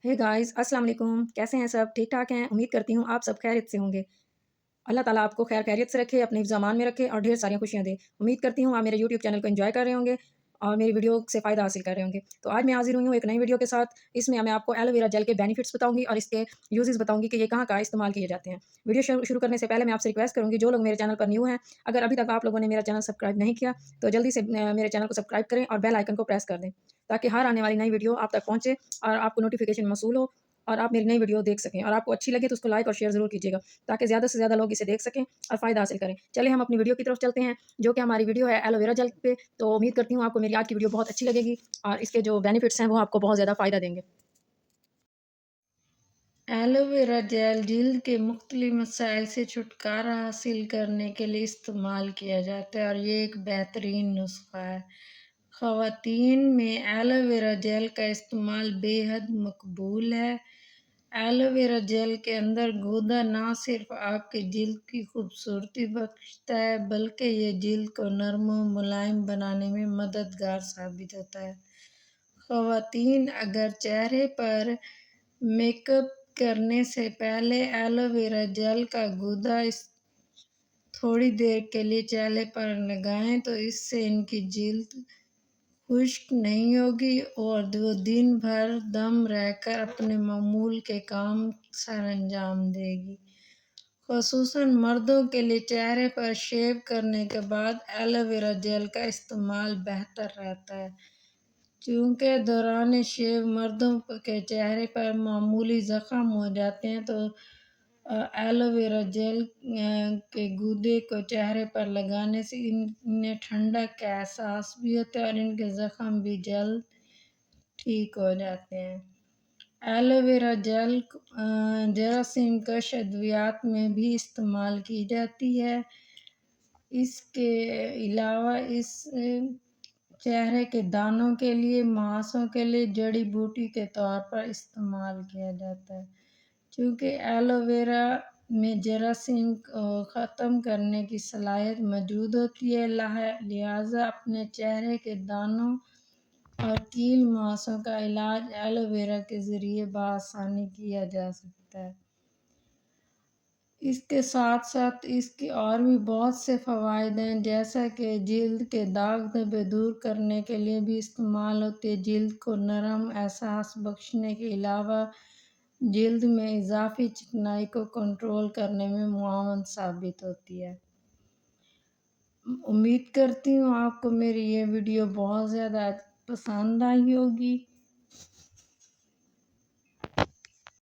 Hey guys अस्सलाम वालेकुम। कैसे हैं सब? ठीक ठाक हैं? उम्मीद करती हूँ आप सब खैरियत से होंगे। अल्लाह ताला आपको खैर खैरियत से रखे, अपने ज़मान में रखे और ढेर सारी खुशियाँ दे। उम्मीद करती हूँ आप मेरे यूट्यूब चैनल को एंजॉय कर रहे होंगे और मेरी वीडियो से फ़ायदा हासिल कर रहे होंगे। तो आज मैं हाज़िर हुई हूँ एक नई वीडियो के साथ। इसमें मैं आपको एलोवेरा जेल के बेनिफिट्स बताऊँगी और इसके यूज़ेज़ बताऊँगी कि ये कहाँ-कहाँ इस्तेमाल किए जाते हैं। वीडियो शुरू करने से पहले मैं आपसे रिक्वेस्ट करूँगी, जो लोग मेरे चैनल पर न्यू हैं, अगर अभी तक आप लोगों ने मेरा चैनल सब्सक्राइब नहीं किया, तो जल्दी से मेरे चैनल को सब्सक्राइब करें और बेल आइकन को प्रेस कर दें, ताकि हर आने वाली नई वीडियो आप तक पहुँचे और आपको नोटिफ़िकेशन मौसूल हो और आप मेरी नई वीडियो देख सकें। और आपको अच्छी लगे तो उसको लाइक और शेयर ज़रूर कीजिएगा, ताकि ज़्यादा से ज़्यादा लोग इसे देख सकें और फ़ायदा हासिल करें। चलिए हम अपनी वीडियो की तरफ चलते हैं, जो कि हमारी वीडियो है एलोवेरा जेल पे। तो उम्मीद करती हूँ आपको मेरी आज की वीडियो बहुत अच्छी लगेगी और इसके जो बेनिफिट्स हैं वो आपको बहुत ज़्यादा फ़ायदा देंगे। एलोवेरा जेल जल्द के मुख्तलिफ मसाइल से छुटकारा हासिल करने के लिए इस्तेमाल किया जाता है और ये एक बेहतरीन नुस्खा है। ख़वातीन में एलोवेरा जेल का इस्तेमाल बेहद मकबूल है। एलोवेरा जेल के अंदर गूदा ना सिर्फ आपकी जिल्द की खूबसूरती बख्शता है, बल्कि ये जिल्द को नरम और मुलायम बनाने में मददगार साबित होता है। ख़वातीन अगर चेहरे पर मेकअप करने से पहले एलोवेरा जेल का गूदा थोड़ी देर के लिए चेहरे पर लगाएं तो इससे इनकी जिल्द खुश्क नहीं होगी और वो दिन भर दम रहकर अपने मामूल के काम सरअंजाम देगी। ख़ुसूसन मर्दों के लिए चेहरे पर शेव करने के बाद एलोवेरा जेल का इस्तेमाल बेहतर रहता है, चूँकि दौरान शेव मर्दों के चेहरे पर मामूली ज़ख्म हो जाते हैं, तो एलोवेरा जेल के गूदे को चेहरे पर लगाने से इन्हें ठंडक का एहसास भी होता है और इनके ज़ख्म भी जल्द ठीक हो जाते हैं। एलोवेरा जेल जरासीम कश अद्वियात में भी इस्तेमाल की जाती है। इसके अलावा इस चेहरे के दानों के लिए, मुहासों के लिए जड़ी बूटी के तौर पर इस्तेमाल किया जाता है। चूँकि एलोवेरा में जरासीम को ख़त्म करने की सलाहियत मौजूद होती है, लिहाजा अपने चेहरे के दानों और कील मुहासों का इलाज एलोवेरा के ज़रिए बआसानी किया जा सकता है। इसके साथ-साथ इसके और भी बहुत से फ़वाइद हैं, जैसा कि जिल्द के दाग-धब्बे दूर करने के लिए भी इस्तेमाल होती है। जिल्द को नरम एहसास बख्शने के अलावा जिल्द में इज़ाफ़ी चिकनाई को कंट्रोल करने में मुआवन साबित होती है। उम्मीद करती हूँ आपको मेरी ये वीडियो बहुत ज़्यादा पसंद आई होगी।